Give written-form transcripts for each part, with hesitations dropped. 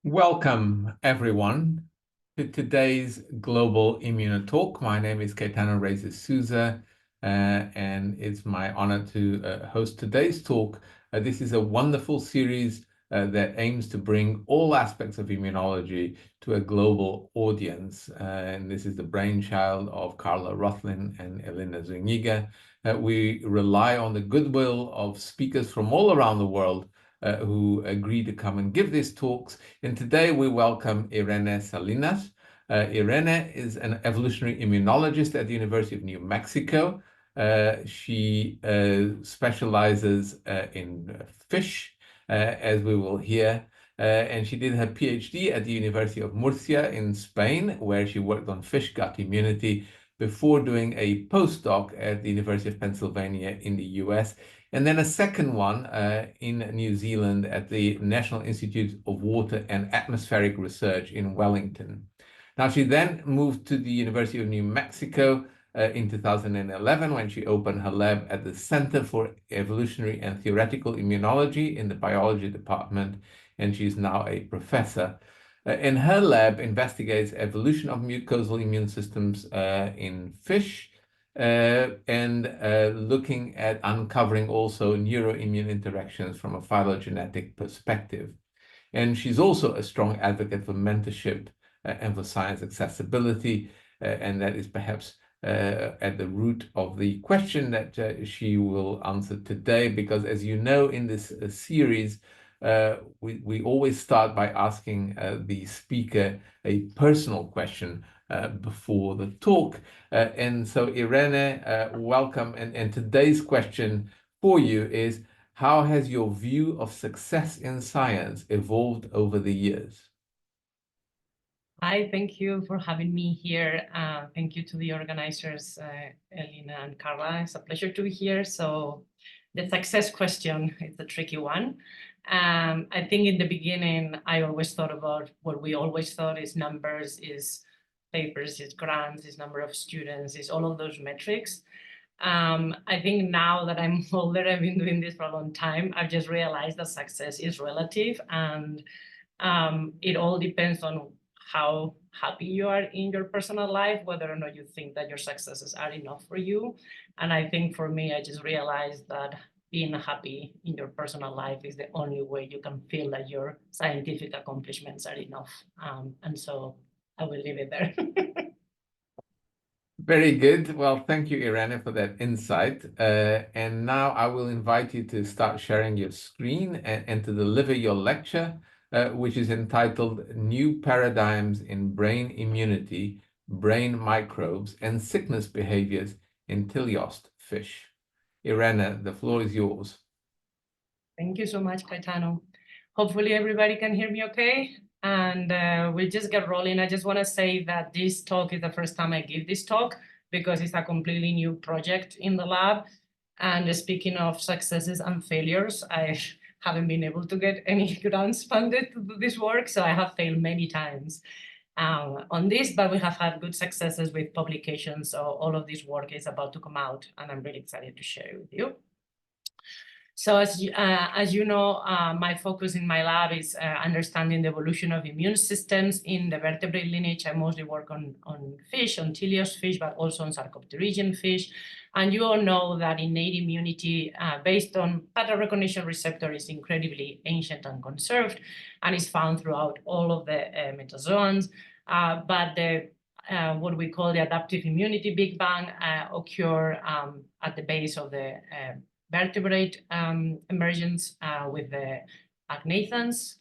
Welcome, everyone, to today's Global IMMUNOTALK. My name is Caetano Reis Souza, and it's my honor to host today's talk. This is a wonderful series that aims to bring all aspects of immunology to a global audience. And this is the brainchild of Carla Rothlin and Elena Zuniga. We rely on the goodwill of speakers from all around the world who agreed to come and give these talks. And today we welcome Irene Salinas. Irene is an evolutionary immunologist at the University of New Mexico. She specializes in fish, as we will hear. And she did her PhD at the University of Murcia in Spain, where she worked on fish gut immunity before doing a postdoc at the University of Pennsylvania in the US. And then a second one in New Zealand at the National Institute of Water and Atmospheric Research in Wellington. Now, she then moved to the University of New Mexico in 2011 when she opened her lab at the Center for Evolutionary and Theoretical Immunology in the biology department, and she's now a professor. And her lab investigates evolution of mucosal immune systems in fish, and looking at uncovering also neuroimmune interactions from a phylogenetic perspective. And she's also a strong advocate for mentorship and for science accessibility, and that is perhaps at the root of the question that she will answer today, because as you know, in this series, we always start by asking the speaker a personal question before the talk. And so, Irene, welcome. And today's question for you is, how has your view of success in science evolved over the years? Hi, thank you for having me here. Thank you to the organizers, Elena and Carla. It's a pleasure to be here. So the success question is a tricky one. I think in the beginning, I always thought about what we always thought is numbers, is papers, is grants, is number of students, is all of those metrics. I think now that I'm older, I've been doing this for a long time, I've just realized that success is relative, and it all depends on how happy you are in your personal life, whether or not you think that your successes are enough for you. And I think for me, I just realized that being happy in your personal life is the only way you can feel that your scientific accomplishments are enough. And so I will leave it there. Very good. Well, thank you, Irene, for that insight. And now I will invite you to start sharing your screen and to deliver your lecture, which is entitled New Paradigms in Brain Immunity, Brain Microbes, and Sickness Behaviors in Teleost Fish. Irene, the floor is yours. Thank you so much, Caetano. Hopefully everybody can hear me okay. And we'll just get rolling. I just want to say that this talk is the first time I give this talk because it's a completely new project in the lab. And speaking of successes and failures, I haven't been able to get any grants funded to do this work. So I have failed many times on this, but we have had good successes with publications. So all of this work is about to come out, and I'm really excited to share it with you. So as you know, my focus in my lab is understanding the evolution of immune systems in the vertebrate lineage. I mostly work on fish, on teleost fish, but also on sarcopterygian fish. And you all know that innate immunity based on pattern recognition receptor is incredibly ancient and conserved, and is found throughout all of the metazoans. But the what we call the adaptive immunity Big Bang occur at the base of the vertebrate emergence with the agnathans,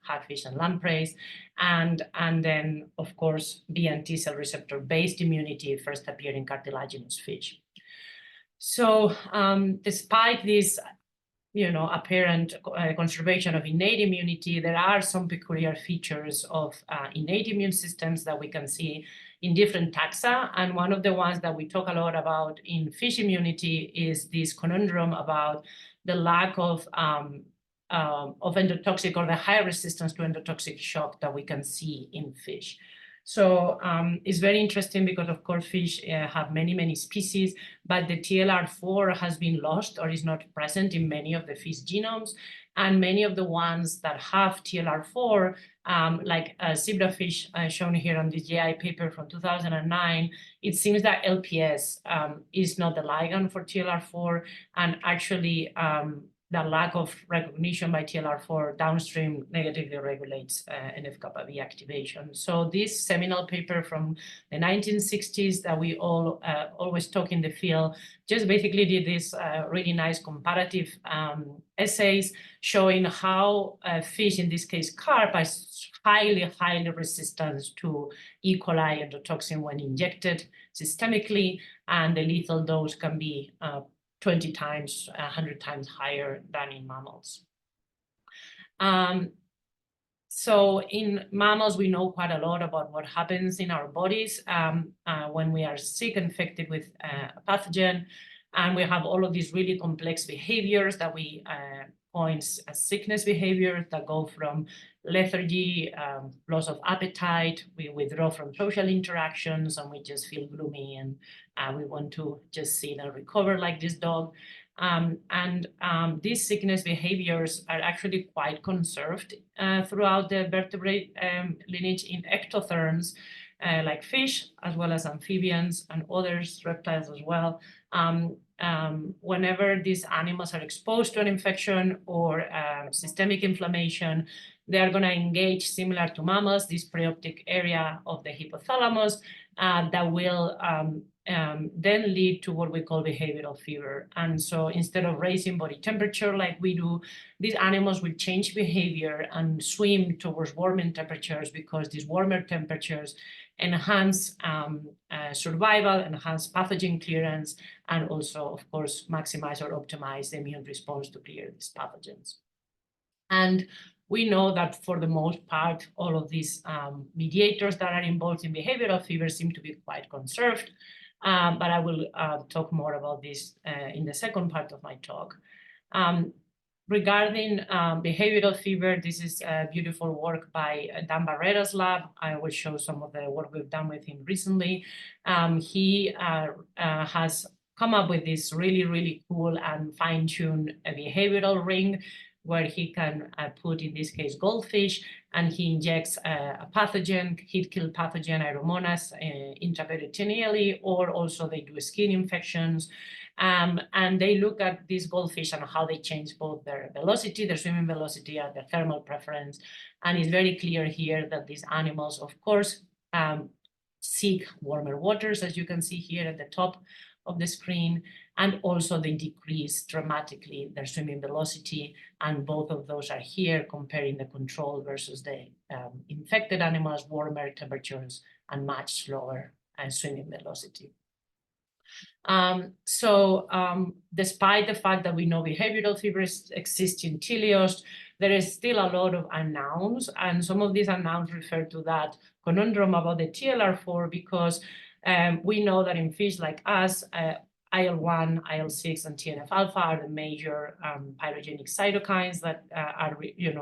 hagfish and lampreys, and then, of course, B and T cell receptor-based immunity first appeared in cartilaginous fish. So despite this apparent conservation of innate immunity, there are some peculiar features of innate immune systems that we can see in different taxa. And one of the ones that we talk a lot about in fish immunity is this conundrum about the lack of endotoxic, or the high resistance to endotoxic shock that we can see in fish. So it's very interesting because, of course, fish have many species, but the TLR4 has been lost or is not present in many of the fish genomes. And many of the ones that have TLR4, like zebrafish shown here on the GI paper from 2009, it seems that LPS is not the ligand for TLR4, and actually the lack of recognition by TLR4 downstream negatively regulates NF-kappa B activation. So this seminal paper from the 1960s that we all always talk in the field just basically did this really nice comparative essays showing how fish, in this case carp, are highly resistant to E. coli endotoxin when injected systemically, and the lethal dose can be 20 times, 100 times higher than in mammals. So in mammals, we know quite a lot about what happens in our bodies when we are sick, infected with a pathogen, and we have all of these really complex behaviors that we coin as sickness behaviors that go from lethargy, loss of appetite, we withdraw from social interactions, and we just feel gloomy, and we want to just sit and recover like this dog. These sickness behaviors are actually quite conserved throughout the vertebrate lineage in ectotherms, like fish, as well as amphibians and others, reptiles as well. Whenever these animals are exposed to an infection or systemic inflammation, they are going to engage, similar to mammals, this preoptic area of the hypothalamus that will then lead to what we call behavioral fever. And so instead of raising body temperature like we do, these animals will change behavior and swim towards warming temperatures, because these warmer temperatures enhance survival, enhance pathogen clearance, and also, of course, maximize or optimize the immune response to clear these pathogens. And we know that for the most part, all of these mediators that are involved in behavioral fever seem to be quite conserved. But I will talk more about this in the second part of my talk. Regarding behavioral fever, this is beautiful work by Dan Barrera's lab. I will show some of the work we've done with him recently. He has come up with this really cool and fine-tuned behavioral ring, where he can put, in this case, goldfish, and he injects a pathogen, heat-kill pathogen, Aeromonas, intraperitoneally, or also they do skin infections. And they look at these goldfish and how they change both their velocity, their swimming velocity, and their thermal preference. And it's very clear here that these animals, of course, seek warmer waters, as you can see here at the top of the screen, and also they decrease dramatically their swimming velocity, and both of those are here comparing the control versus the infected animals, warmer temperatures and much slower swimming velocity. Despite the fact that we know behavioral fevers exist in teleost, there is still a lot of unknowns, and some of these unknowns refer to that conundrum about the TLR4, because we know that in fish like us, IL-1, IL-6, and TNF-alpha are the major pyrogenic cytokines that are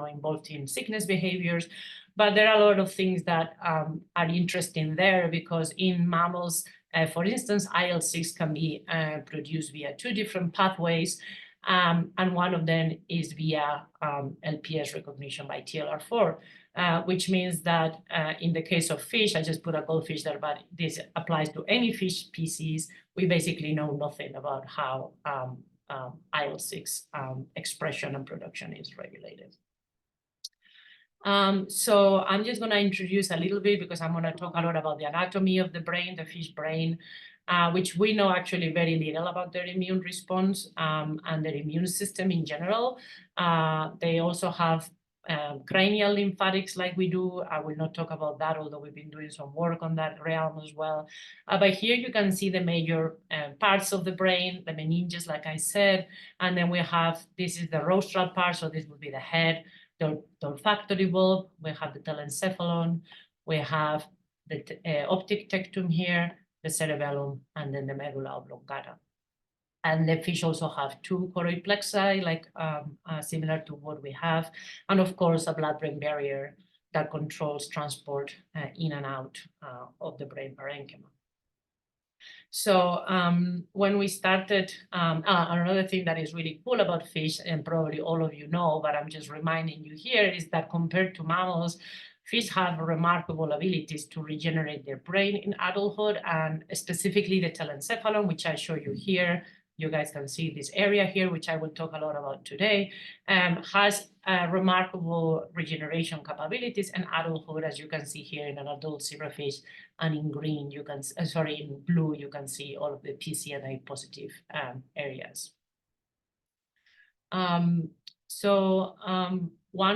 involved in sickness behaviors. But there are a lot of things that are interesting there, because in mammals, for instance, IL-6 can be produced via two different pathways, and one of them is via LPS recognition by TLR4. Which means that in the case of fish, I just put a goldfish there, but this applies to any fish species. We basically know nothing about how IL-6 expression and production is regulated. So I'm just going to introduce a little bit, because I'm going to talk a lot about the anatomy of the brain, the fish brain, which we know actually very little about their immune response and their immune system in general. They also have cranial lymphatics like we do. I will not talk about that, although we've been doing some work on that realm as well. But here you can see the major parts of the brain, the meninges, like I said, and then we have, this is the rostral part, so this would be the head, the olfactory bulb, we have the telencephalon, we have the optic tectum here, the cerebellum, and then the medulla oblongata. And the fish also have two choroid plexi, like similar to what we have. And of course, a blood-brain barrier that controls transport in and out of the brain parenchyma. So when we started, another thing that is really cool about fish, and probably all of you know, but I'm just reminding you here, is that compared to mammals, fish have remarkable abilities to regenerate their brain in adulthood, and specifically the telencephalon, which I show you here. You guys can see this area here, which I will talk a lot about today, has remarkable regeneration capabilities in adulthood, as you can see here in an adult zebrafish. And in green, you can, in blue, you can see all of the PCNA positive areas. One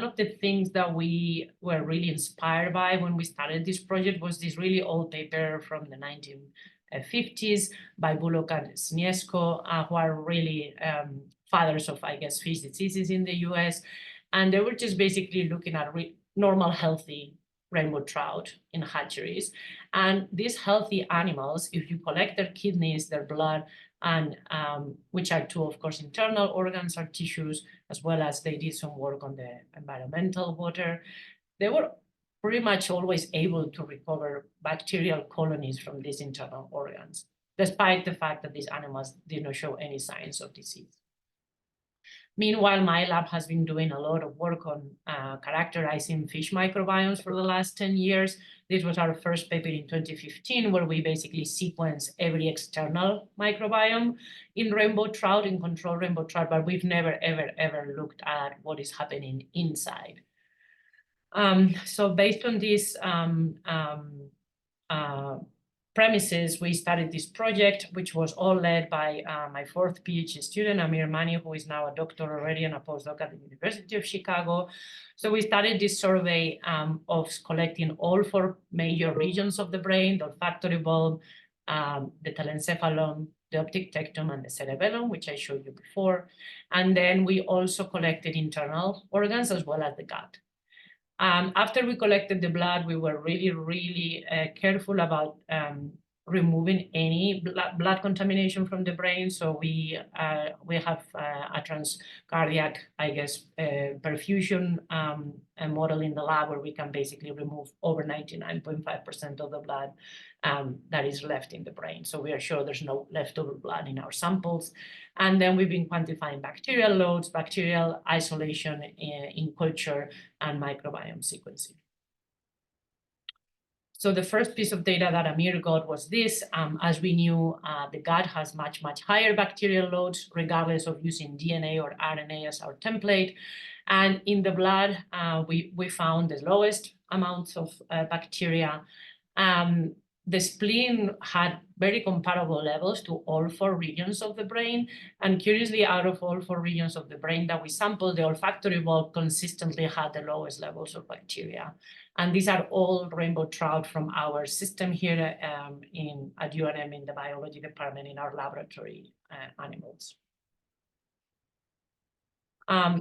of the things that we were really inspired by when we started this project was this really old paper from the 1950s by Bullock and Sniesko, who are really fathers of, I guess, fish diseases in the US. And they were just basically looking at normal, healthy rainbow trout in hatcheries. And these healthy animals, if you collect their kidneys, their blood, and which are two, of course, internal organs or tissues, as well as they did some work on the environmental water, they were pretty much always able to recover bacterial colonies from these internal organs, despite the fact that these animals did not show any signs of disease. Meanwhile, my lab has been doing a lot of work on characterizing fish microbiomes for the last 10 years. This was our first paper in 2015, where we basically sequenced every external microbiome in rainbow trout, in control rainbow trout, but we've never, ever looked at what is happening inside. So based on this premises, we started this project, which was all led by my fourth PhD student, Amir Mani, who is now a doctor already and a postdoc at the University of Chicago. So we started this survey of collecting all 4 major regions of the brain: the olfactory bulb, the telencephalon, the optic tectum, and the cerebellum, which I showed you before. And then we also collected internal organs as well as the gut. After we collected the blood, we were really careful about removing any blood contamination from the brain. So we have a transcardiac, I guess, perfusion model in the lab where we can basically remove over 99.5% of the blood that is left in the brain. So we are sure there's no leftover blood in our samples. And then we've been quantifying bacterial loads, bacterial isolation in culture, and microbiome sequencing. So the first piece of data that Amir got was this. As we knew, the gut has much higher bacterial loads, regardless of using DNA or RNA as our template. And in the blood, we found the lowest amounts of bacteria. The spleen had very comparable levels to all 4 regions of the brain. And curiously, out of all 4 regions of the brain that we sampled, the olfactory bulb consistently had the lowest levels of bacteria. And these are all rainbow trout from our system here at UNM in the biology department in our laboratory animals.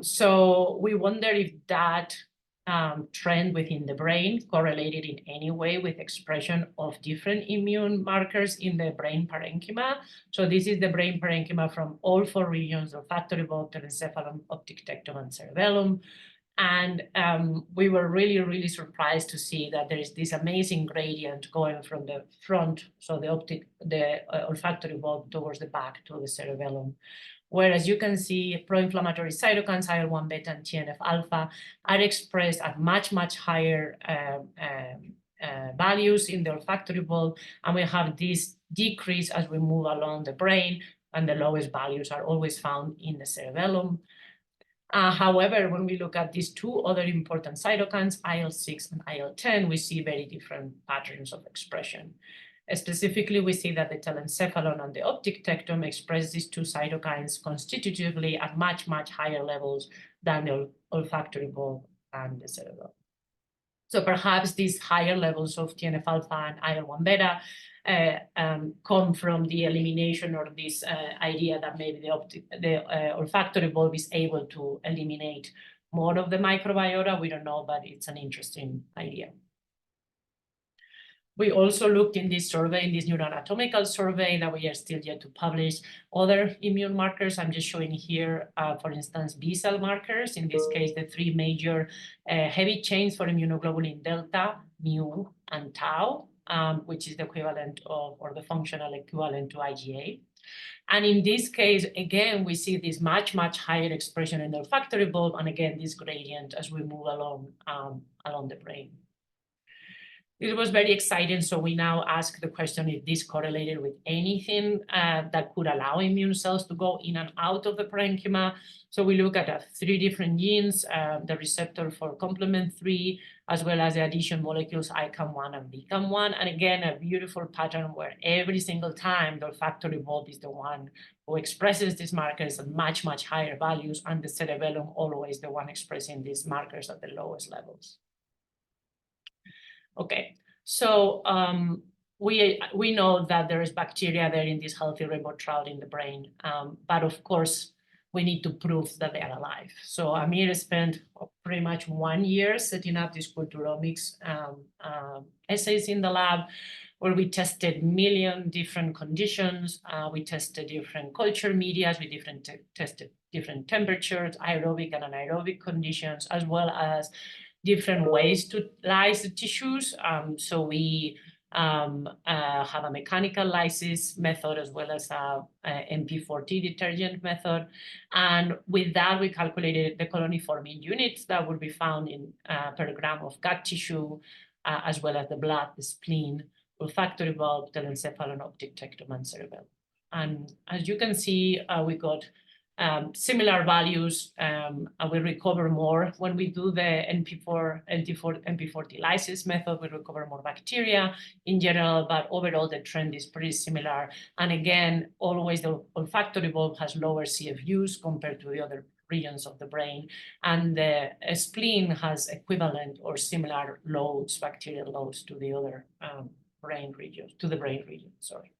So we wonder if that trend within the brain correlated in any way with expression of different immune markers in the brain parenchyma. So this is the brain parenchyma from all 4 regions: olfactory bulb, telencephalon, optic tectum, and cerebellum. And we were really surprised to see that there is this amazing gradient going from the front, so the olfactory bulb, towards the back to the cerebellum. Whereas you can see pro-inflammatory cytokines, IL-1 beta and TNF-alpha, are expressed at much higher values in the olfactory bulb, and we have this decrease as we move along the brain, and the lowest values are always found in the cerebellum. However, when we look at these 2 other important cytokines, IL-6 and IL-10, we see very different patterns of expression. Specifically, we see that the telencephalon and the optic tectum express these 2 cytokines constitutively at much higher levels than the olfactory bulb and the cerebellum. So perhaps these higher levels of TNF-alpha and IL-1 beta come from the elimination, or this idea that maybe the olfactory bulb is able to eliminate more of the microbiota. We don't know, but it's an interesting idea. We also looked in this survey, in this neuroanatomical survey that we are still yet to publish, other immune markers. I'm just showing here, for instance, B-cell markers. In this case, the 3 major heavy chains for immunoglobulin delta, mu, and tau. which is the equivalent of, or the functional equivalent to IgA. And in this case, again, we see this much, much higher expression in the olfactory bulb, and again, this gradient as we move along the brain. It was very exciting, so we now ask the question if this correlated with anything that could allow immune cells to go in and out of the parenchyma. So we look at 3 different genes, the receptor for complement 3, as well as the addition molecules ICAM1 and BCAM1. And again, a beautiful pattern where every single time the olfactory bulb is the one who expresses these markers at much, much higher values, and the cerebellum always the one expressing these markers at the lowest levels. Okay, so we know that there is bacteria there in this healthy rainbow trout in the brain, but of course, we need to prove that they are alive. So Amir spent pretty much 1 year setting up these culturomics assays in the lab, where we tested million different conditions. We tested different culture media, we tested different temperatures, aerobic and anaerobic conditions, as well as different ways to lyse the tissues. So we have a mechanical lysis method as well as a MP40 detergent method. And with that, we calculated the colony forming units that would be found in per gram of gut tissue, as well as the blood, the spleen, olfactory bulb, telencephalon, optic tectum, and cerebellum. And as you can see, we got similar values, and we recover more when we do the MP40 lysis method. We recover more bacteria in general, but overall the trend is pretty similar. And again, always the olfactory bulb has lower CFUs compared to the other regions of the brain, and the spleen has equivalent or similar loads, bacterial loads, to the other brain regions, sorry.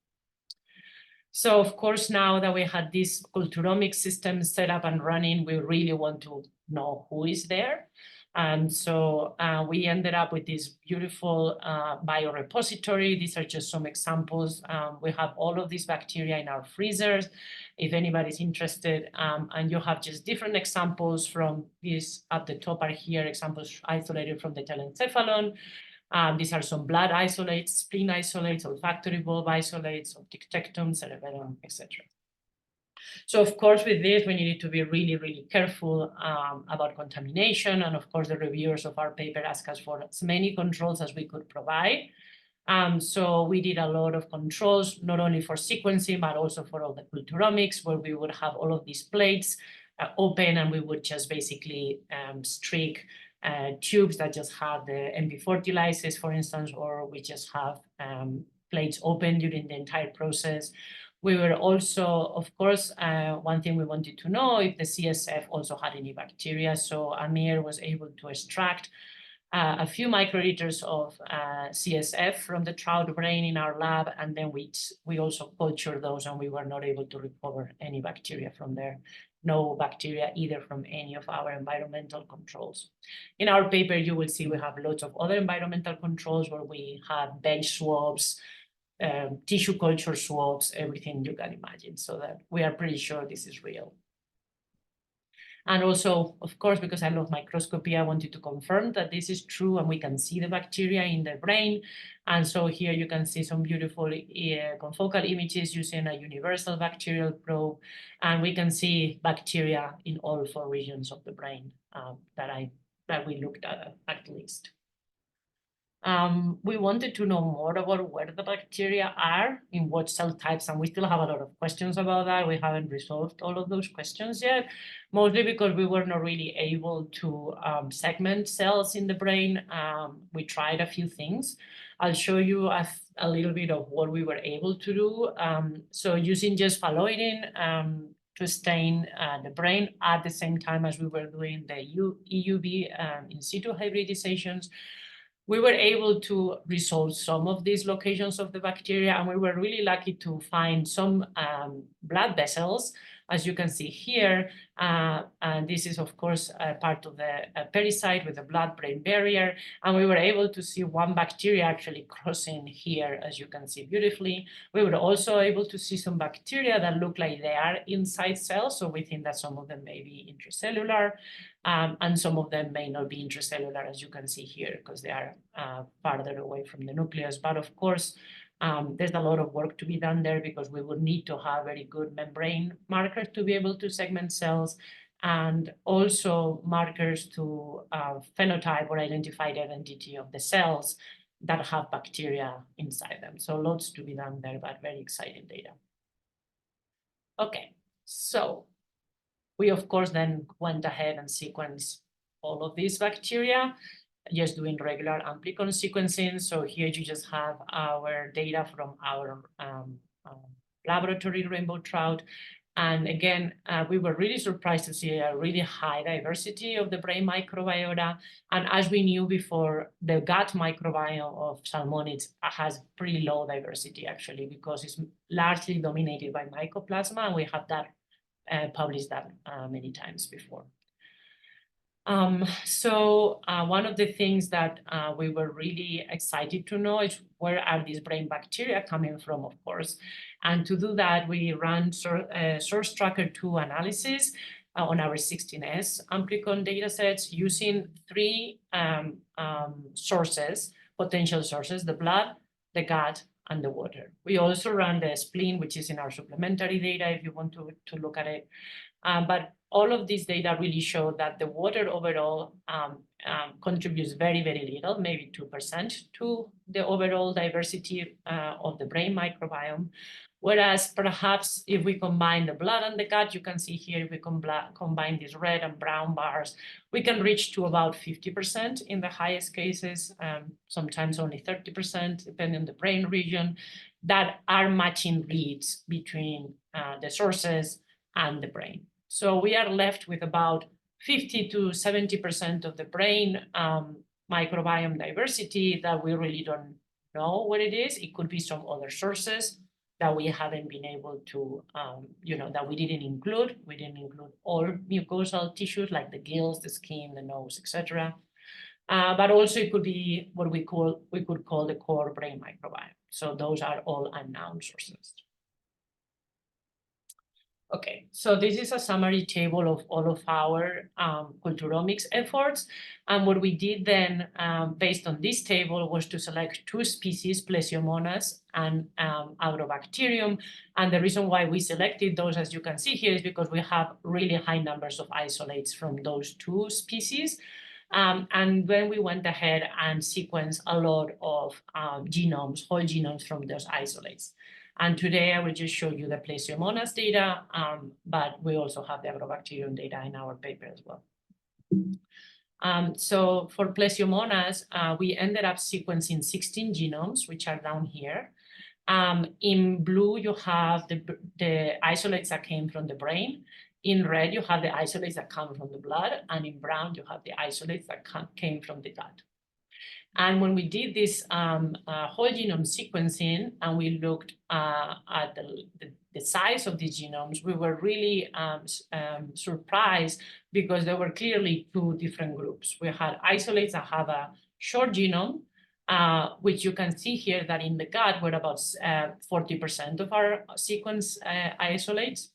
So of course, now that we had this culturomic system set up and running, we really want to know who is there. And so we ended up with this beautiful biorepository. These are just some examples. We have all of these bacteria in our freezers, if anybody's interested. And you have just different examples from these. At the top are here examples isolated from the telencephalon. These are some blood isolates, spleen isolates, olfactory bulb isolates, optic tectum, cerebellum, etc. So of course, with this, we needed to be really, really careful about contamination. And of course, the reviewers of our paper asked us for as many controls as we could provide. So we did a lot of controls, not only for sequencing, but also for all the culturomics, where we would have all of these plates open, and we would just basically streak tubes that just have the MP40 lysis, for instance, or we just have plates open during the entire process. We were also, of course, one thing we wanted to know if the CSF also had any bacteria. So Amir was able to extract a few microliters of CSF from the trout brain in our lab, and then we also cultured those, and we were not able to recover any bacteria from there. No bacteria either from any of our environmental controls. In our paper, you will see we have lots of other environmental controls where we have bench swabs, tissue culture swabs, everything you can imagine, so that we are pretty sure this is real. And also, of course, because I love microscopy, I wanted to confirm that this is true and we can see the bacteria in the brain. And so here you can see some beautiful confocal images using a universal bacterial probe. And we can see bacteria in all 4 regions of the brain that we looked at least. We wanted to know more about where the bacteria are, in what cell types, and we still have a lot of questions about that. We haven't resolved all of those questions yet, mostly because we were not really able to segment cells in the brain. We tried a few things. I'll show you a little bit of what we were able to do. So using just phalloidin to stain the brain at the same time as we were doing the EUV in situ hybridizations, we were able to resolve some of these locations of the bacteria, and we were really lucky to find some blood vessels as you can see here. And this is, of course, part of the pericite with the blood-brain barrier. And we were able to see one bacteria actually crossing here, as you can see beautifully. We were also able to see some bacteria that look like they are inside cells. So we think that some of them may be intracellular, and some of them may not be intracellular, as you can see here, because they are farther away from the nucleus. But of course, there's a lot of work to be done there, because we would need to have very good membrane markers to be able to segment cells, and also markers to phenotype or identify the identity of the cells that have bacteria inside them. So lots to be done there, but very exciting data. Okay, so we of course then went ahead and sequenced all of these bacteria, just doing regular amplicon sequencing. So here you just have our data from our laboratory rainbow trout. And again, we were really surprised to see a really high diversity of the brain microbiota. And as we knew before, the gut microbiome of salmonids has pretty low diversity, actually, because it's largely dominated by mycoplasma, and we have that published that many times before. So one of the things that we were really excited to know is where are these brain bacteria coming from, of course. And to do that, we ran source tracker 2 analysis on our 16S amplicon datasets using 3 sources, potential sources: the blood, the gut, and the water. We also ran the spleen, which is in our supplementary data if you want to look at it. But all of these data really show that the water overall contributes very, very little, maybe 2% to the overall diversity of the brain microbiome. Whereas perhaps if we combine the blood and the gut, you can see here, if we combine these red and brown bars, we can reach to about 50% in the highest cases, sometimes only 30%, depending on the brain region, that are matching reads between the sources and the brain. So we are left with about 50 to 70% of the brain microbiome diversity that we really don't know what it is. It could be some other sources that we haven't been able to, that we didn't include. We didn't include all mucosal tissues like the gills, the skin, the nose, etc. But also it could be what we could call the core brain microbiome. So those are all unknown sources. Okay, so this is a summary table of all of our culturomics efforts. And what we did then, based on this table, was to select 2 species, Plesiomonas and Agrobacterium. And the reason why we selected those, as you can see here, is because we have really high numbers of isolates from those 2 species. And then we went ahead and sequenced a lot of genomes, whole genomes from those isolates. And today I will just show you the Plesiomonas data, but we also have the Agrobacterium data in our paper as well. So for Plesiomonas, we ended up sequencing 16 genomes, which are down here. In blue, you have the isolates that came from the brain. In red, you have the isolates that come from the blood. And in brown, you have the isolates that came from the gut. And when we did this whole genome sequencing and we looked at the size of these genomes, we were really surprised because there were clearly 2 different groups. We had isolates that have a short genome, which you can see here that in the gut were about 40% of our sequence isolates.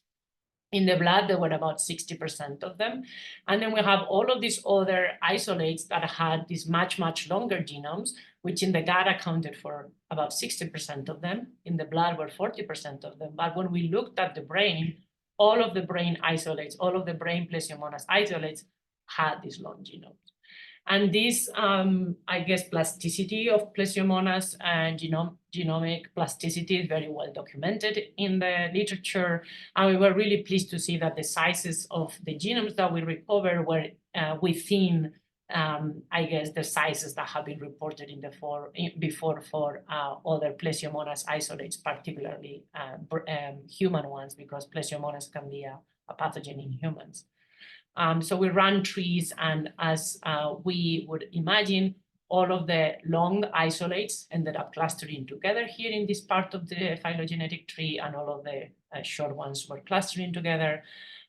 In the blood, there were about 60% of them. And then we have all of these other isolates that had these much, much longer genomes, which in the gut accounted for about 60% of them. In the blood were 40% of them. But when we looked at the brain, all of the brain isolates, all of the brain Plesiomonas isolates had these long genomes. And this, I guess, plasticity of Plesiomonas and genomic plasticity is very well documented in the literature. And we were really pleased to see that the sizes of the genomes that we recovered were within, I guess, the sizes that have been reported in before for other Plesiomonas isolates, particularly human ones, because Plesiomonas can be a pathogen in humans. So we ran trees, and as we would imagine, all of the long isolates ended up clustering together here in this part of the phylogenetic tree, and all of the short ones were clustering together.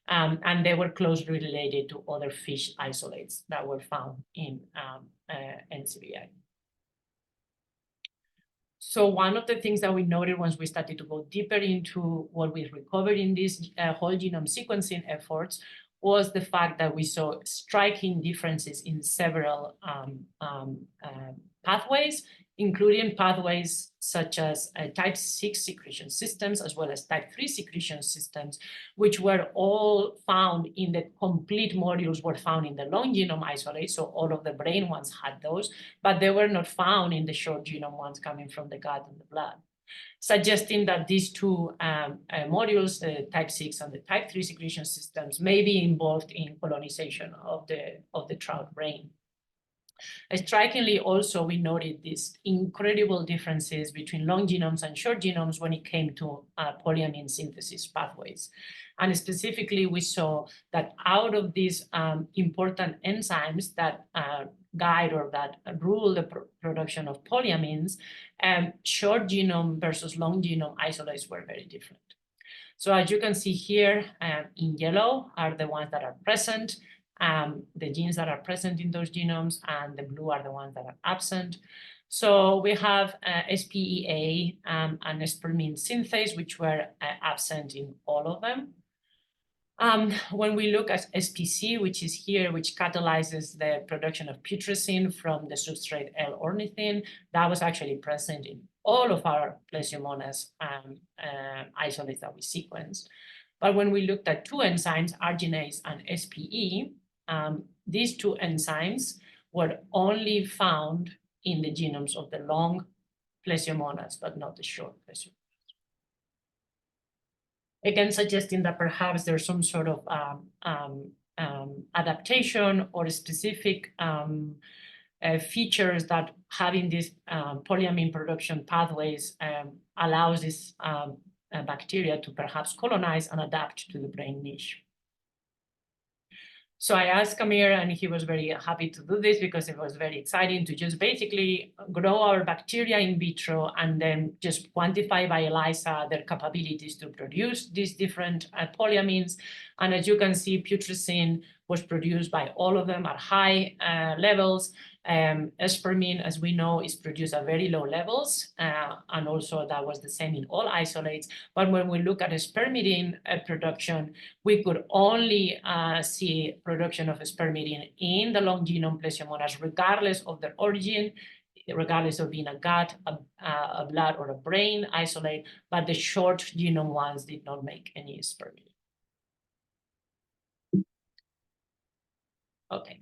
And they were closely related to other fish isolates that were found in NCBI. So one of the things that we noted once we started to go deeper into what we recovered in these whole genome sequencing efforts was the fact that we saw striking differences in several pathways, including pathways such as type 6 secretion systems, as well as type 3 secretion systems, which were all found in the complete modules were found in the long genome isolate. So all of the brain ones had those, but they were not found in the short genome ones coming from the gut and the blood, suggesting that these two modules, the type 6 and the type 3 secretion systems, may be involved in colonization of the trout brain. Strikingly, also, we noted these incredible differences between long genomes and short genomes when it came to polyamine synthesis pathways. And specifically, we saw that out of these important enzymes that guide or that rule the production of polyamines, short genome versus long genome isolates were very different. So as you can see here, in yellow are the ones that are present, the genes that are present in those genomes, and the blue are the ones that are absent. So we have SPEA and spermine synthase, which were absent in all of them. When we look at SPC, which is here, which catalyzes the production of putrescine from the substrate L-ornithine, that was actually present in all of our Plesiomonas isolates that we sequenced. But when we looked at two enzymes, arginase and SPE, these two enzymes were only found in the genomes of the long Plesiomonas, but not the short Plesiomonas. Again, suggesting that perhaps there's some sort of adaptation or specific features that having these polyamine production pathways allows this bacteria to perhaps colonize and adapt to the brain niche. So I asked Amir, and he was very happy to do this because it was very exciting to just basically grow our bacteria in vitro and then just quantify by ELISA their capabilities to produce these different polyamines. And as you can see, putrescine was produced by all of them at high levels. Spermine, as we know, is produced at very low levels, and also that was the same in all isolates. But when we look at spermidine production, we could only see production of spermidine in the long genome Plesiomonas, regardless of their origin, regardless of being a gut, a blood, or a brain isolate, but the short genome ones did not make any spermidine. Okay.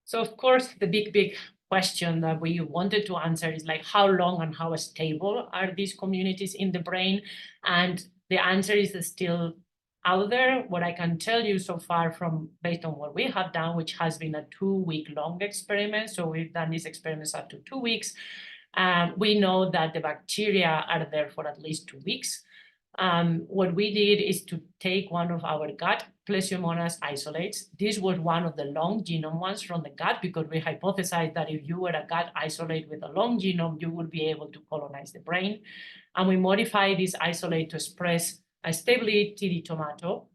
So of course, the big question that we wanted to answer is like, how long and how stable are these communities in the brain? And the answer is still out there. What I can tell you so far from based on what we have done, which has been a 2-week-long experiment. So we've done these experiments up to 2 weeks. We know that the bacteria are there for at least 2 weeks. What we did is to take one of our gut Plesiomonas isolates. This was one of the long genome ones from the gut, because we hypothesized that if you were a gut isolate with a long genome, you would be able to colonize the brain. And we modified this isolate to express a stability tomato.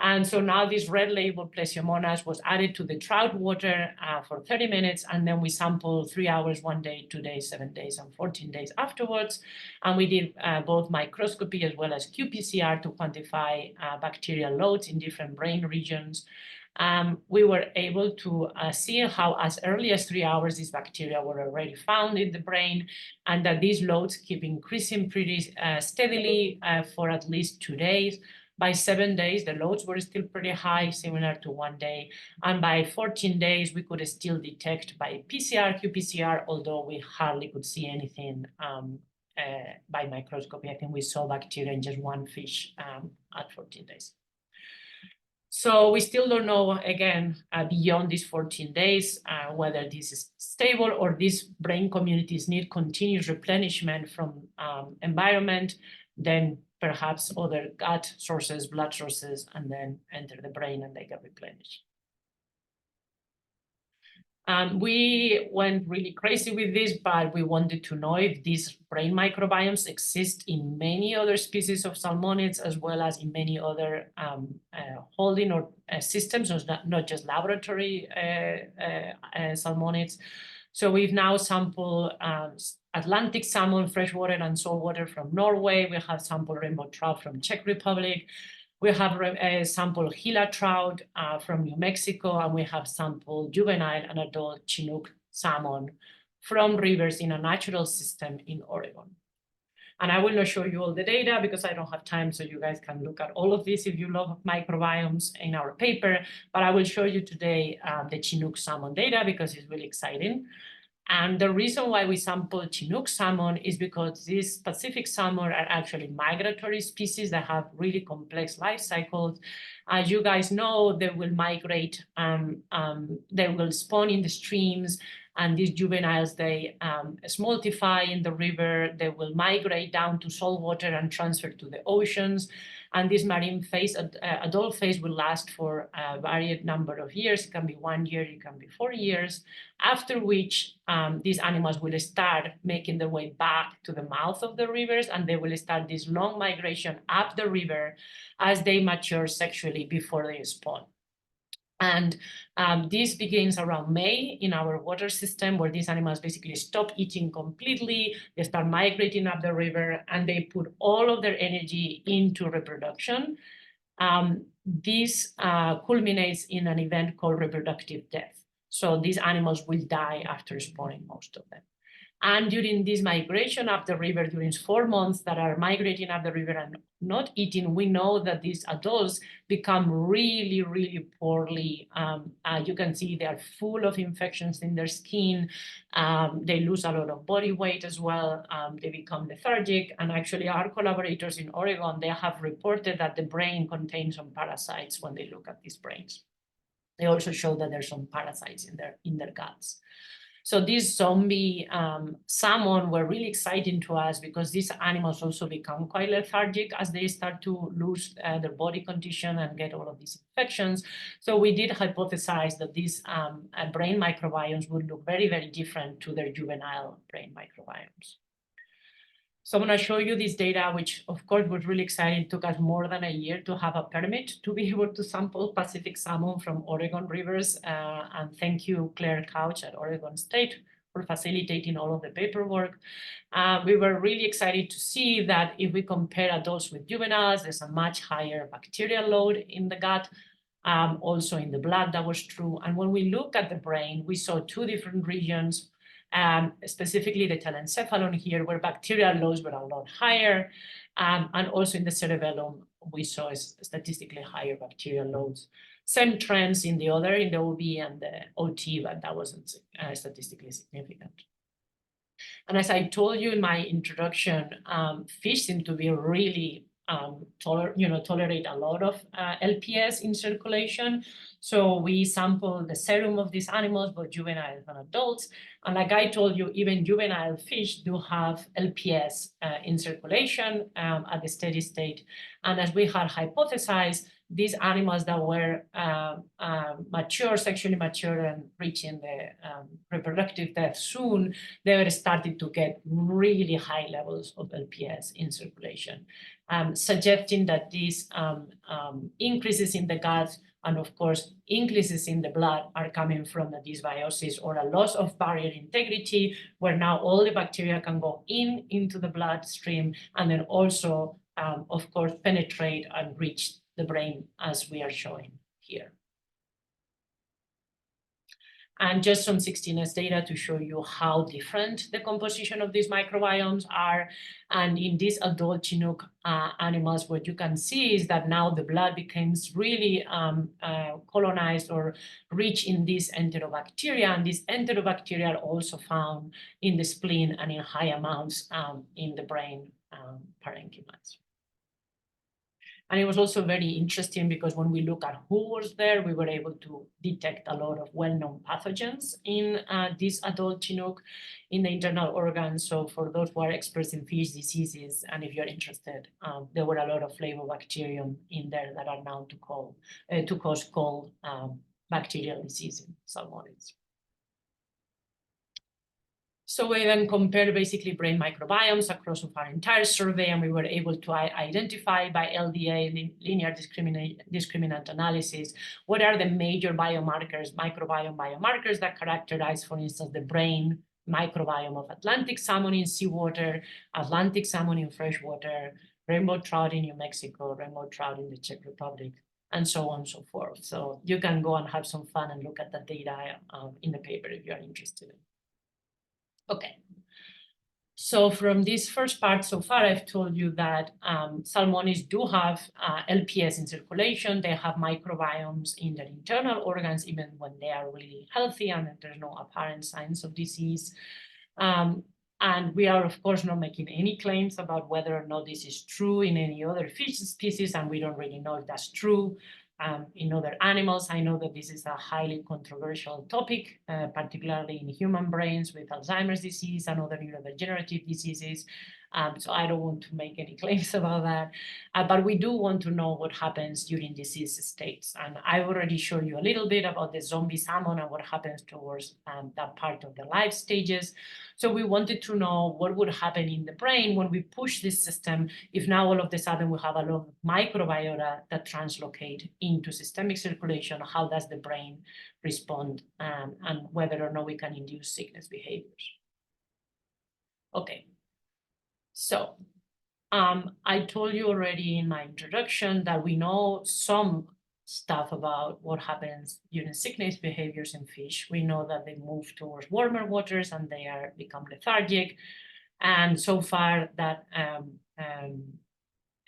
And so now this red label Plesiomonas was added to the trout water for 30 minutes. And then we sampled 3 hours, 1 day, 2 days, 7 days, and 14 days afterwards. And we did both microscopy as well as qPCR to quantify bacterial loads in different brain regions. We were able to see how as early as 3 hours these bacteria were already found in the brain, and that these loads keep increasing pretty steadily for at least 2 days. By 7 days, the loads were still pretty high, similar to 1 day. And by 14 days, we could still detect by PCR, qPCR, although we hardly could see anything by microscopy. I think we saw bacteria in just one fish at 14 days. So we still don't know, again, beyond these 14 days, whether this is stable or these brain communities need continuous replenishment from environment, then perhaps other gut sources, blood sources, and then enter the brain and they get replenished. We went really crazy with this, but we wanted to know if these brain microbiomes exist in many other species of salmonids, as well as in many other holding or systems, so not just laboratory salmonids. So we've now sampled Atlantic salmon, freshwater and saltwater from Norway. We have sampled rainbow trout from Czech Republic. We have sampled Gila trout from New Mexico, and we have sampled juvenile and adult Chinook salmon from rivers in a natural system in Oregon. And I will not show you all the data because I don't have time, so you guys can look at all of this if you love microbiomes in our paper. But I will show you today the Chinook salmon data because it's really exciting. And the reason why we sample Chinook salmon is because these Pacific salmon are actually migratory species that have really complex life cycles. As you guys know, they will migrate, they will spawn in the streams, and these juveniles, they smoltify in the river, they will migrate down to saltwater and transfer to the oceans. And this marine phase, adult phase, will last for a varied number of years. It can be 1 year, it can be 4 years, after which these animals will start making their way back to the mouth of the rivers, and they will start this long migration up the river as they mature sexually before they spawn. And this begins around May in our water system, where these animals basically stop eating completely. They start migrating up the river, and they put all of their energy into reproduction. This culminates in an event called reproductive death. So these animals will die after spawning, most of them. And during this migration up the river, during 4 months that are migrating up the river and not eating, we know that these adults become really, really poorly. You can see they are full of infections in their skin. They lose a lot of body weight as well. They become lethargic. And actually, our collaborators in Oregon, they have reported that the brain contains some parasites when they look at these brains. They also show that there's some parasites in their guts. So these zombie salmon were really exciting to us because these animals also become quite lethargic as they start to lose their body condition and get all of these infections. So we did hypothesize that these brain microbiomes would look very, very different to their juvenile brain microbiomes. So I'm going to show you this data, which of course was really exciting. It took us more than a year to have a permit to be able to sample Pacific salmon from Oregon rivers. And thank you, Claire Couch at Oregon State, for facilitating all of the paperwork. We were really excited to see that if we compare adults with juveniles, there's a much higher bacterial load in the gut. Also in the blood, that was true. And when we look at the brain, we saw 2 different regions. Specifically the telencephalon here, where bacterial loads were a lot higher. And also in the cerebellum, we saw statistically higher bacterial loads. Same trends in the OB and the OT, but that wasn't statistically significant. And as I told you in my introduction, fish seem to be really tolerate a lot of LPS in circulation. So we sample the serum of these animals, both juveniles and adults. And like I told you, even juvenile fish do have LPS in circulation at the steady state. And as we had hypothesized, these animals that were mature, sexually mature and reaching the reproductive death soon, they were starting to get really high levels of LPS in circulation, suggesting that these increases in the gut and of course increases in the blood are coming from a dysbiosis or a loss of barrier integrity, where now all the bacteria can go into the bloodstream and then also, of course, penetrate and reach the brain, as we are showing here. And just some 16S data to show you how different the composition of these microbiomes are. And in these adult Chinook animals, what you can see is that now the blood becomes really colonized or rich in these enterobacteria. And these enterobacteria are also found in the spleen and in high amounts in the brain parenchymas. And it was also very interesting because when we look at who was there, we were able to detect a lot of well-known pathogens in these adult Chinook in the internal organs. So for those who are experts in fish diseases, and if you're interested, there were a lot of flavobacterium in there that are known to cause cold bacterial disease in salmonids. So we then compared basically brain microbiomes across our entire survey, and we were able to identify by LDA, linear discriminant analysis, what are the major biomarkers, microbiome biomarkers that characterize, for instance, the brain microbiome of Atlantic salmon in seawater, Atlantic salmon in freshwater, rainbow trout in New Mexico, rainbow trout in the Czech Republic, and so on and so forth. So you can go and have some fun and look at the data in the paper if you're interested. Okay. So from this first part so far, I've told you that salmonids do have LPS in circulation. They have microbiomes in their internal organs, even when they are really healthy and there's no apparent signs of disease. And we are, of course, not making any claims about whether or not this is true in any other fish species, and we don't really know if that's true. In other animals, I know that this is a highly controversial topic, particularly in human brains with Alzheimer's disease and other neurodegenerative diseases. So I don't want to make any claims about that, but we do want to know what happens during disease states. And I already showed you a little bit about the zombie salmon and what happens towards that part of the life stages. So we wanted to know what would happen in the brain when we push this system, if now all of a sudden we have a lot of microbiota that translocate into systemic circulation, how does the brain respond, and whether or not we can induce sickness behaviors. Okay. So I told you already in my introduction that we know some stuff about what happens during sickness behaviors in fish. We know that they move towards warmer waters and they become lethargic. And so far that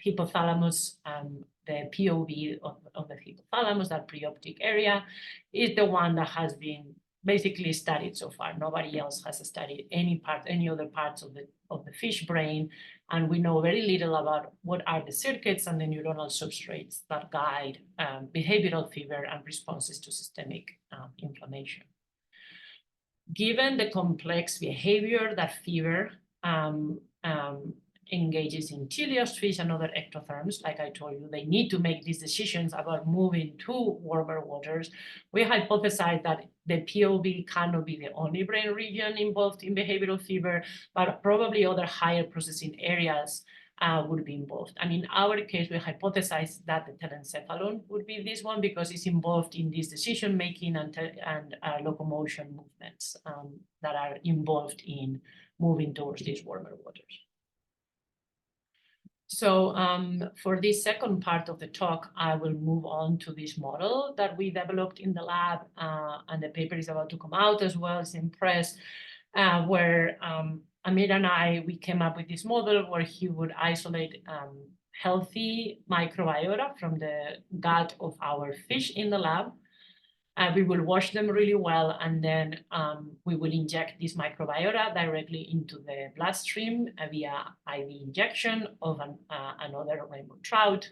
hypothalamus, the POV of the hypothalamus, that preoptic area, is the one that has been basically studied so far. Nobody else has studied any other parts of the fish brain, and we know very little about what are the circuits and the neuronal substrates that guide behavioral fever and responses to systemic inflammation. Given the complex behavior that fever engages in teleost fish and other ectotherms, like I told you, they need to make these decisions about moving to warmer waters. We hypothesize that the POV cannot be the only brain region involved in behavioral fever, but probably other higher processing areas would be involved. And in our case, we hypothesize that the telencephalon would be this one because it's involved in this decision-making and locomotion movements that are involved in moving towards these warmer waters. So for this second part of the talk, I will move on to this model that we developed in the lab, and the paper is about to come out as well. It's in press, where Amir and we came up with this model where he would isolate healthy microbiota from the gut of our fish in the lab. We will wash them really well, and then we will inject this microbiota directly into the bloodstream via IV injection of another rainbow trout.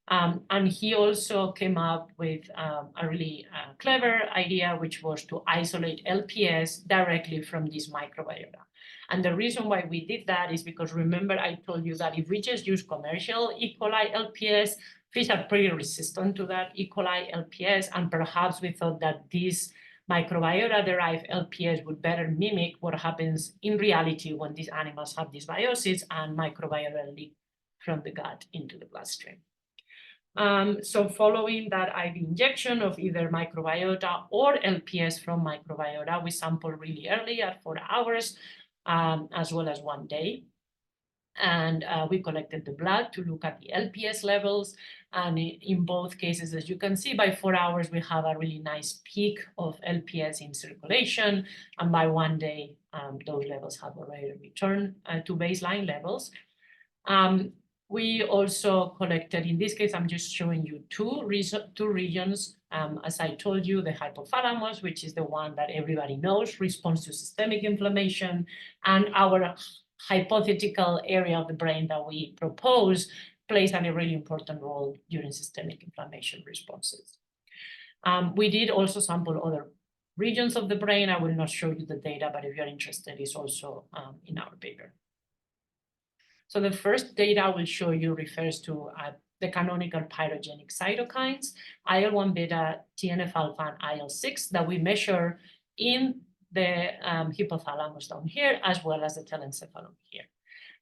And he also came up with a really clever idea, which was to isolate LPS directly from this microbiota. And the reason why we did that is because, remember, I told you that if we just use commercial E. coli LPS, fish are pretty resistant to that E. coli LPS, and perhaps we thought that this microbiota-derived LPS would better mimic what happens in reality when these animals have dysbiosis and microbiota leak from the gut into the bloodstream. So following that IV injection of either microbiota or LPS from microbiota, we sampled really early at 4 hours, as well as 1 day. And we collected the blood to look at the LPS levels. And in both cases, as you can see, by 4 hours, we have a really nice peak of LPS in circulation. And by 1 day, those levels have already returned to baseline levels. We also collected, in this case, I'm just showing you two regions. As I told you, the hypothalamus, which is the one that everybody knows responds to systemic inflammation, and our hypothetical area of the brain that we propose plays a really important role during systemic inflammation responses. We did also sample other regions of the brain. I will not show you the data, but if you're interested, it's also in our paper. So the first data I will show you refers to the canonical pyrogenic cytokines, IL-1 beta, TNF-alpha, and IL-6 that we measure in the hypothalamus down here, as well as the telencephalon here.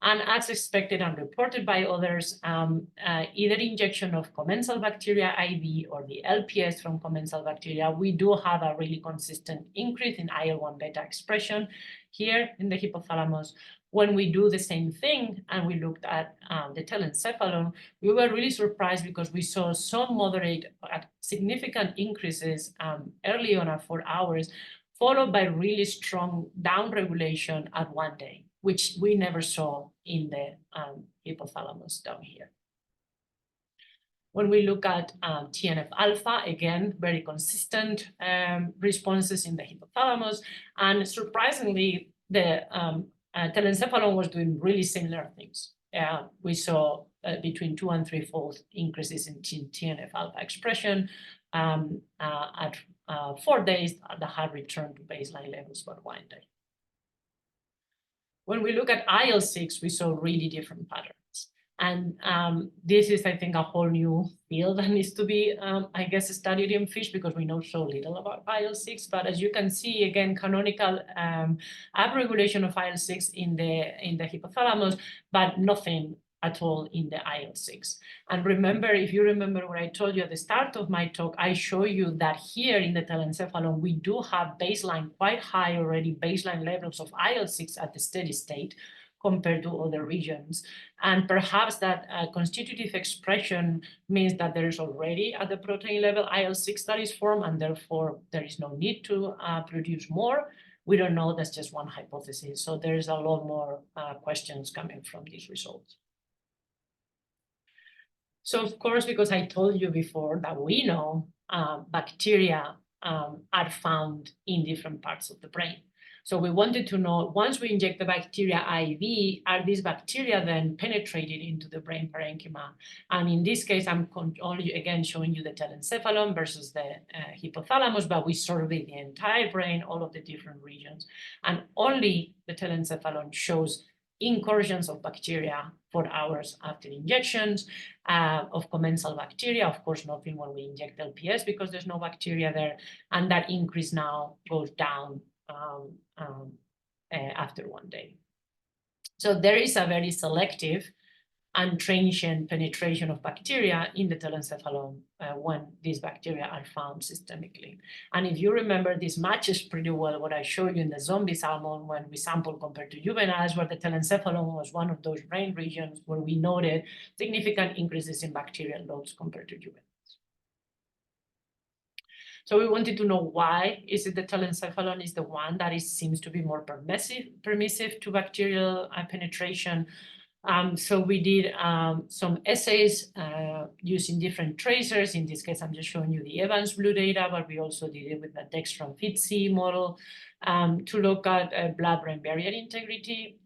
And as expected and reported by others, either injection of commensal bacteria IV or the LPS from commensal bacteria, we do have a really consistent increase in IL-1 beta expression here in the hypothalamus. When we do the same thing and we looked at the telencephalon, we were really surprised because we saw some moderate, significant increases early on at 4 hours, followed by really strong downregulation at 1 day, which we never saw in the hypothalamus down here. When we look at TNF-alpha, again, very consistent responses in the hypothalamus. And surprisingly, the telencephalon was doing really similar things. We saw between 2- and 3-fold increases in TNF-alpha expression at 4 days that had returned to baseline levels by 1 day. When we look at IL-6, we saw really different patterns. And this is, I think, a whole new field that needs to be, I guess, studied in fish because we know so little about IL-6. But as you can see, again, canonical upregulation of IL-6 in the hypothalamus, but nothing at all in the IL-6. And remember, if you remember what I told you at the start of my talk, I show you that here in the telencephalon, we do have baseline, quite high already baseline levels of IL-6 at the steady state compared to other regions. And perhaps that constitutive expression means that there is already at the protein level IL-6 that is formed, and therefore there is no need to produce more. We don't know, that's just one hypothesis. So there's a lot more questions coming from these results. So of course, because I told you before that we know bacteria are found in different parts of the brain. So we wanted to know, once we inject the bacteria IV, are these bacteria then penetrated into the brain parenchyma? And in this case, I'm only again showing you the telencephalon versus the hypothalamus, but we surveyed the entire brain, all of the different regions. And only the telencephalon shows incursions of bacteria 4 hours after injections of commensal bacteria. Of course, nothing when we inject LPS because there's no bacteria there. And that increase now goes down after 1 day. So there is a very selective and transient penetration of bacteria in the telencephalon when these bacteria are found systemically. And if you remember, this matches pretty well what I showed you in the zombie salmon when we sampled compared to juveniles, where the telencephalon was one of those brain regions where we noted significant increases in bacterial loads compared to juveniles. So we wanted to know why is it the telencephalon is the one that seems to be more permissive to bacterial penetration. So we did some assays using different tracers. In this case, I'm just showing you the Evans blue data, but we also did it with the Dextran-FITC model to look at blood-brain barrier integrity.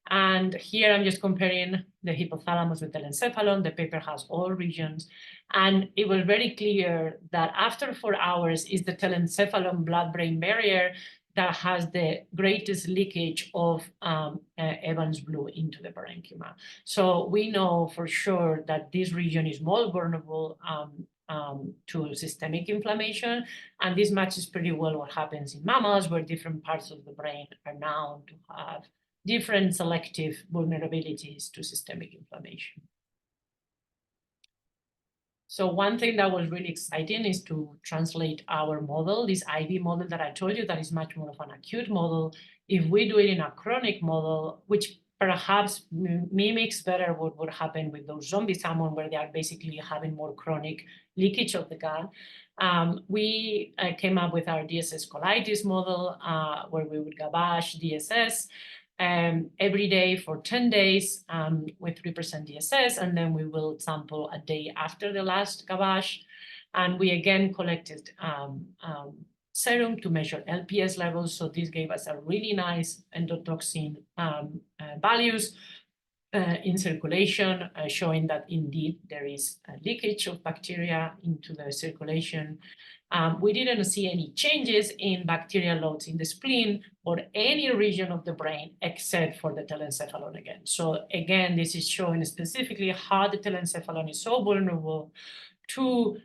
And here I'm just comparing the hypothalamus with telencephalon. The paper has all regions. And it was very clear that after 4 hours is the telencephalon blood-brain barrier that has the greatest leakage of Evans blue into the parenchyma. So we know for sure that this region is more vulnerable to systemic inflammation. And this matches pretty well what happens in mammals, where different parts of the brain are known to have different selective vulnerabilities to systemic inflammation. So one thing that was really exciting is to translate our model, this IV model that I told you that is much more of an acute model. If we do it in a chronic model, which perhaps mimics better what would happen with those zombie salmon, where they are basically having more chronic leakage of the gut, we came up with our DSS colitis model, where we would gavage DSS every day for 10 days with 3% DSS, and then we will sample a day after the last gavage. And we again collected serum to measure LPS levels. So this gave us a really nice endotoxin values in circulation, showing that indeed there is a leakage of bacteria into the circulation. We didn't see any changes in bacterial loads in the spleen or any region of the brain except for the telencephalon again. So again, this is showing specifically how the telencephalon is so vulnerable to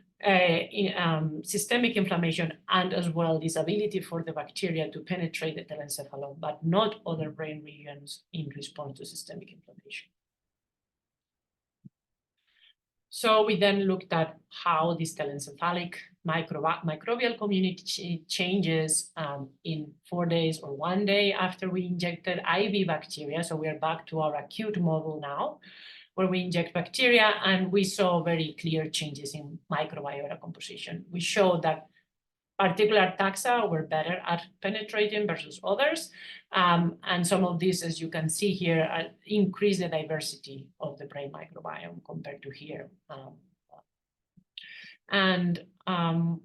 systemic inflammation, and as well this ability for the bacteria to penetrate the telencephalon, but not other brain regions in response to systemic inflammation. So we then looked at how this telencephalic microbial community changes in 4 days or 1 day after we injected IV bacteria. So we are back to our acute model now, where we inject bacteria, and we saw very clear changes in microbiota composition. We showed that particular taxa were better at penetrating versus others. And some of these, as you can see here, increase the diversity of the brain microbiome compared to here.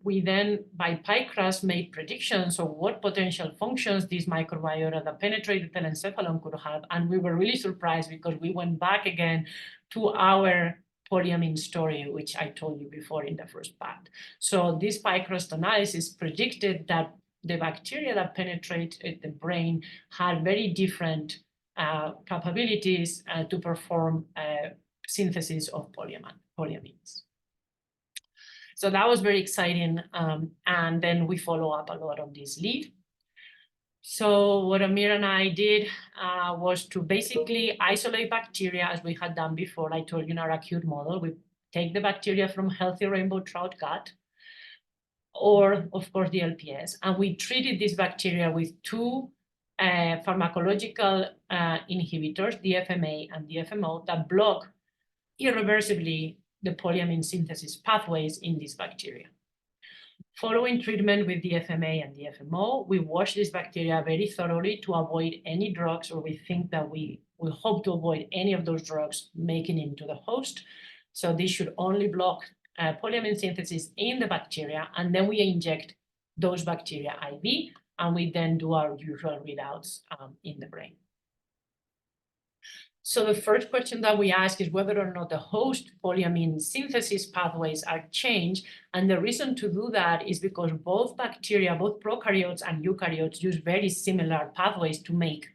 We then, by PyCRAS, made predictions of what potential functions these microbiota that penetrate the telencephalon could have. And we were really surprised because we went back again to our polyamine story, which I told you before in the first part. So this PyCRAS analysis predicted that the bacteria that penetrate the brain had very different capabilities to perform synthesis of polyamines. So that was very exciting. And then we follow up a lot on this lead. So what Amir and I did was to basically isolate bacteria as we had done before. I told you in our acute model, we take the bacteria from healthy rainbow trout gut, or of course the LPS, and we treated this bacteria with two pharmacological inhibitors, DFMA and DFMO, that block irreversibly the polyamine synthesis pathways in this bacteria. Following treatment with DFMA and DFMO, we wash this bacteria very thoroughly to avoid any drugs, or we think that we hope to avoid any of those drugs making into the host. So this should only block polyamine synthesis in the bacteria, and then we inject those bacteria IV, and we then do our usual readouts in the brain. So the first question that we ask is whether or not the host polyamine synthesis pathways are changed. And the reason to do that is because both bacteria, both prokaryotes and eukaryotes, use very similar pathways to make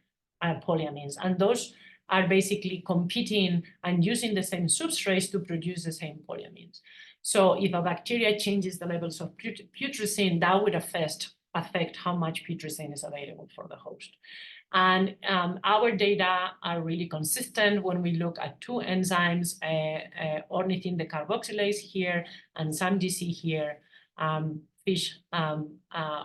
polyamines. And those are basically competing and using the same substrates to produce the same polyamines. So if a bacteria changes the levels of putrescine, that would affect how much putrescine is available for the host. And our data are really consistent when we look at two enzymes, ornithine decarboxylase here and SAMDC here. Fish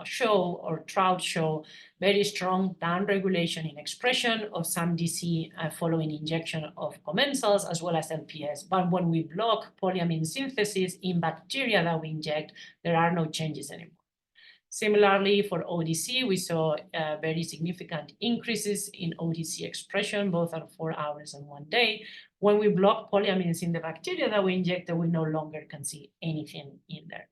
show, or trout show, very strong downregulation in expression of SAMDC following injection of commensals as well as LPS. But when we block polyamine synthesis in bacteria that we inject, there are no changes anymore. Similarly, for ODC, we saw very significant increases in ODC expression, both at 4 hours and 1 day. When we block polyamines in the bacteria that we injected, we no longer can see anything in there.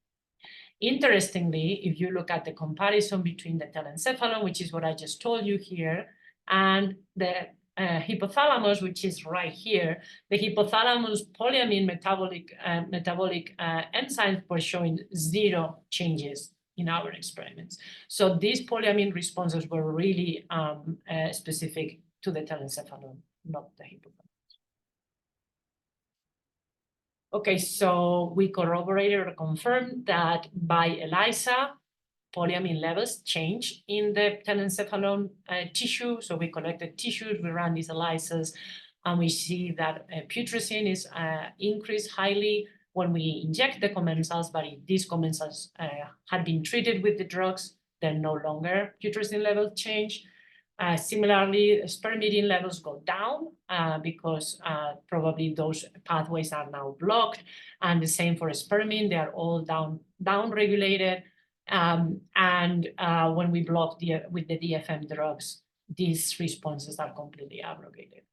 Interestingly, if you look at the comparison between the telencephalon, which is what I just told you here, and the hypothalamus, which is right here, the hypothalamus polyamine metabolic enzymes were showing 0 changes in our experiments. So these polyamine responses were really specific to the telencephalon, not the hypothalamus. Okay, so we corroborated or confirmed that by ELISA, polyamine levels change in the telencephalon tissue. So we collected tissues, we ran these ELISAs, and we see that putrescine is increased highly when we inject the commensals, but if these commensals had been treated with the drugs, then no longer putrescine levels change. Similarly, spermidine levels go down because probably those pathways are now blocked, and the same for spermine, they are all down-regulated. When we block with the DFM drugs, these responses are completely abrogated.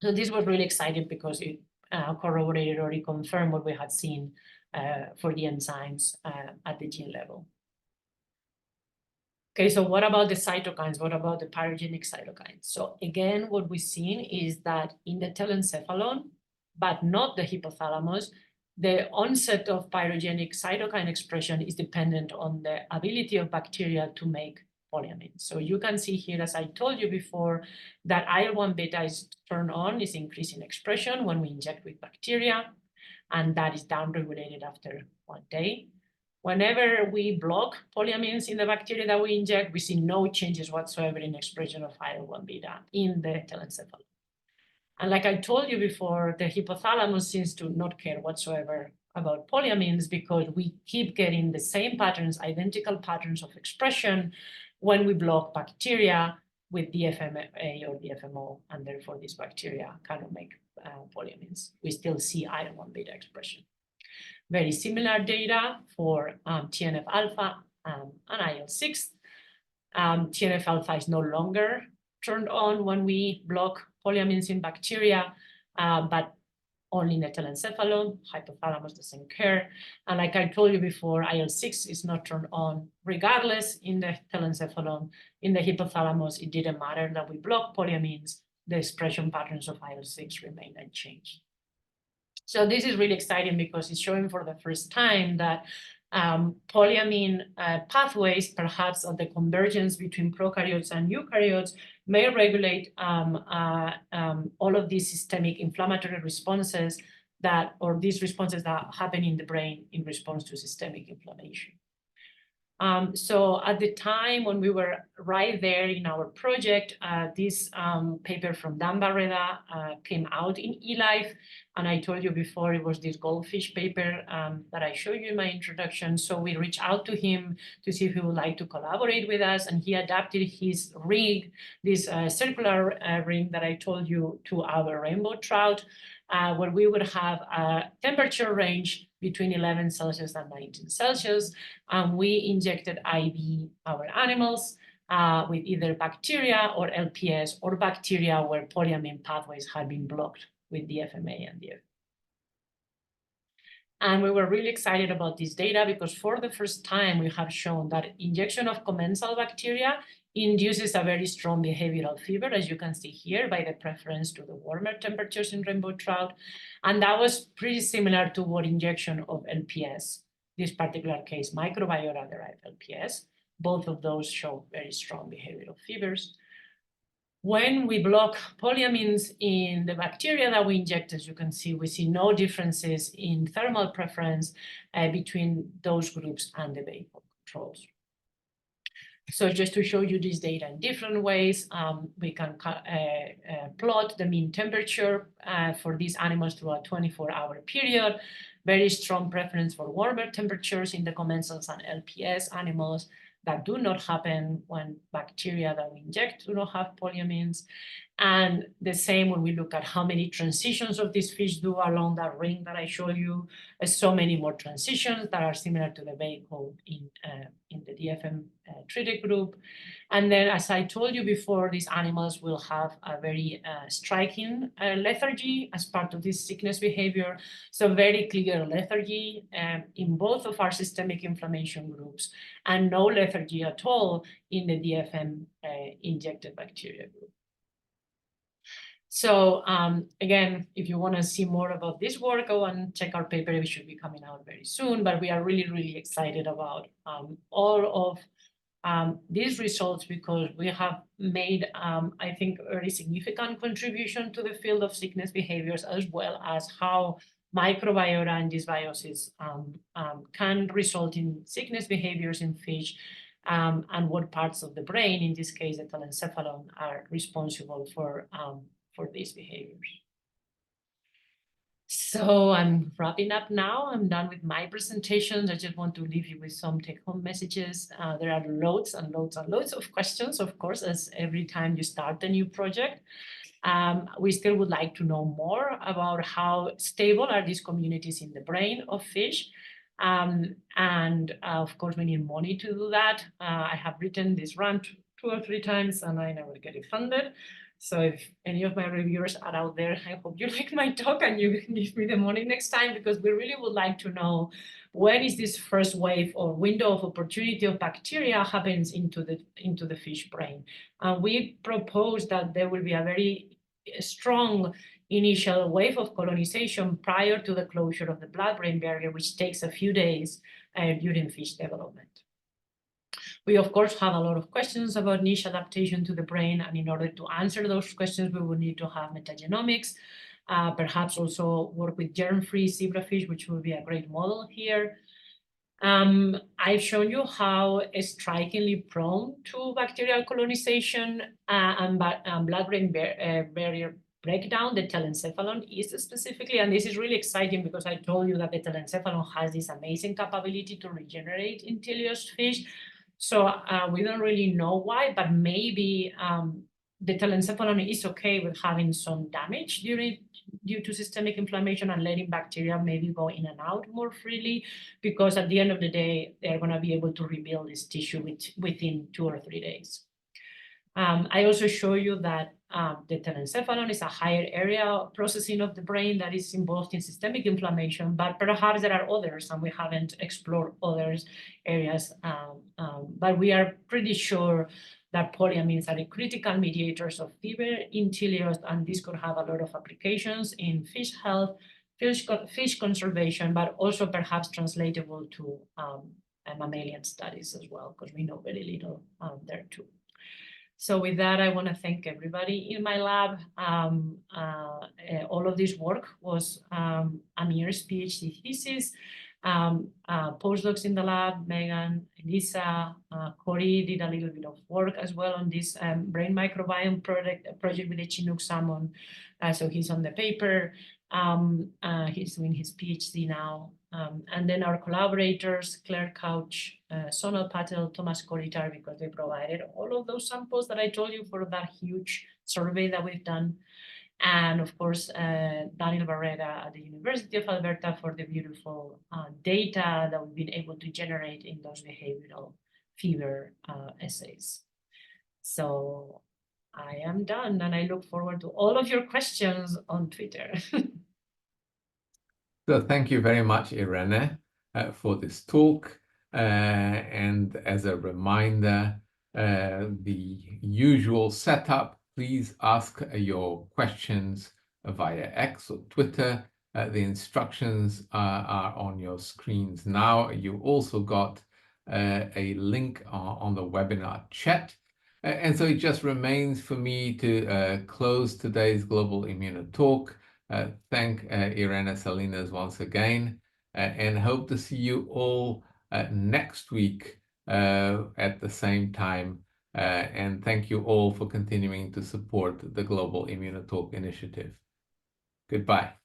So this was really exciting because it corroborated or reconfirmed what we had seen for the enzymes at the gene level. Okay, so what about the cytokines? What about the pyrogenic cytokines? So again, what we've seen is that in the telencephalon, but not the hypothalamus, the onset of pyrogenic cytokine expression is dependent on the ability of bacteria to make polyamines. So you can see here, as I told you before, that IL-1 beta is turned on, is increasing expression when we inject with bacteria. and that is downregulated after 1 day. Whenever we block polyamines in the bacteria that we inject, we see no changes whatsoever in expression of IL-1 beta in the telencephalon. And like I told you before, the hypothalamus seems to not care whatsoever about polyamines because we keep getting the same patterns, identical patterns of expression when we block bacteria with DFMA or DFMO, and therefore these bacteria cannot make polyamines. We still see IL-1 beta expression. Very similar data for TNF alpha and IL-6. TNF alpha is no longer turned on when we block polyamines in bacteria, but only in the telencephalon. Hypothalamus doesn't care. And like I told you before, IL-6 is not turned on regardless in the telencephalon. In the hypothalamus, it didn't matter that we block polyamines. The expression patterns of IL-6 remain unchanged. So this is really exciting because it's showing for the first time that polyamine pathways, perhaps at the convergence between prokaryotes and eukaryotes, may regulate all of these systemic inflammatory responses or these responses that happen in the brain in response to systemic inflammation. So at the time when we were right there in our project, this paper from Dan Barreda came out in eLife. And I told you before, it was this goldfish paper that I showed you in my introduction. So we reached out to him to see if he would like to collaborate with us. And he adapted his rig, this circular ring that I told you, to our rainbow trout, where we would have a temperature range between 11 Celsius and 19 Celsius. And we injected IV our animals with either bacteria or LPS or bacteria where polyamine pathways had been blocked with DFMA and DF. And we were really excited about this data because for the first time, we have shown that injection of commensal bacteria induces a very strong behavioral fever, as you can see here, by the preference to the warmer temperatures in rainbow trout. And that was pretty similar to what injection of LPS, this particular case, microbiota-derived LPS. Both of those show very strong behavioral fevers. When we block polyamines in the bacteria that we inject, as you can see, we see no differences in thermal preference between those groups and the vehicle controls. So just to show you this data in different ways, we can plot the mean temperature for these animals through a 24-hour period. Very strong preference for warmer temperatures in the commensals and LPS animals. That do not happen when bacteria that we inject do not have polyamines. And the same when we look at how many transitions of these fish do along that ring that I showed you. So many more transitions that are similar to the vehicle in the DFM treated group. And then, as I told you before, these animals will have a very striking lethargy as part of this sickness behavior. So very clear lethargy in both of our systemic inflammation groups, and no lethargy at all in the DFM injected bacteria group. So again, if you want to see more about this work, go and check our paper. It should be coming out very soon, but we are really, really excited about all of these results because we have made, I think, a very significant contribution to the field of sickness behaviors, as well as how microbiota and dysbiosis can result in sickness behaviors in fish, and what parts of the brain, in this case, the telencephalon, are responsible for these behaviors. So I'm wrapping up now. I'm done with my presentations. I just want to leave you with some take-home messages. There are loads and loads and loads of questions, of course, as every time you start a new project. We still would like to know more about how stable are these communities in the brain of fish. Of course, we need money to do that. I have written this rant 2 or 3 times and I never get it funded. So if any of my reviewers are out there, I hope you like my talk and you can give me the money next time, because we really would like to know when is this first wave or window of opportunity of bacteria happens into the fish brain. We propose that there will be a very strong initial wave of colonization prior to the closure of the blood-brain barrier, which takes a few days during fish development. We, of course, have a lot of questions about niche adaptation to the brain, and in order to answer those questions, we will need to have metagenomics. Perhaps also work with germ-free zebrafish, which will be a great model here. I've shown you how strikingly prone to bacterial colonization and blood-brain barrier breakdown the telencephalon is specifically, and this is really exciting because I told you that the telencephalon has this amazing capability to regenerate in teleost fish. So we don't really know why, but maybe the telencephalon is okay with having some damage due to systemic inflammation and letting bacteria maybe go in and out more freely, because at the end of the day, they're going to be able to rebuild this tissue within 2 or 3 days. I also show you that the telencephalon is a higher area processing of the brain that is involved in systemic inflammation, but perhaps there are others, and we haven't explored other areas, but we are pretty sure that polyamines are the critical mediators of fever in teleost, and this could have a lot of applications in fish health, fish conservation, but also perhaps translatable to mammalian studies as well, because we know very little there too. So with that, I want to thank everybody in my lab. All of this work was Amir's PhD thesis. Postdocs in the lab, Megan, Elisa, Corey did a little bit of work as well on this brain microbiome project with the Chinook salmon. So he's on the paper. He's doing his PhD now. And then our collaborators, Claire Couch, Sonal Patel, Thomas Koritar, because they provided all of those samples that I told you for that huge survey that we've done. And of course, Daniel Barrera at the University of Alberta for the beautiful data that we've been able to generate in those behavioral fever essays. So I am done, and I look forward to all of your questions on Twitter. So thank you very much, Irene, for this talk. And as a reminder, the usual setup, please ask your questions via X or Twitter. The instructions are on your screens now. You also got a link on the webinar chat. And so it just remains for me to close today's Global IMMUNOTALK. Thank Irene Salinas once again, and hope to see you all next week at the same time. And thank you all for continuing to support the Global IMMUNOTALK initiative. Goodbye.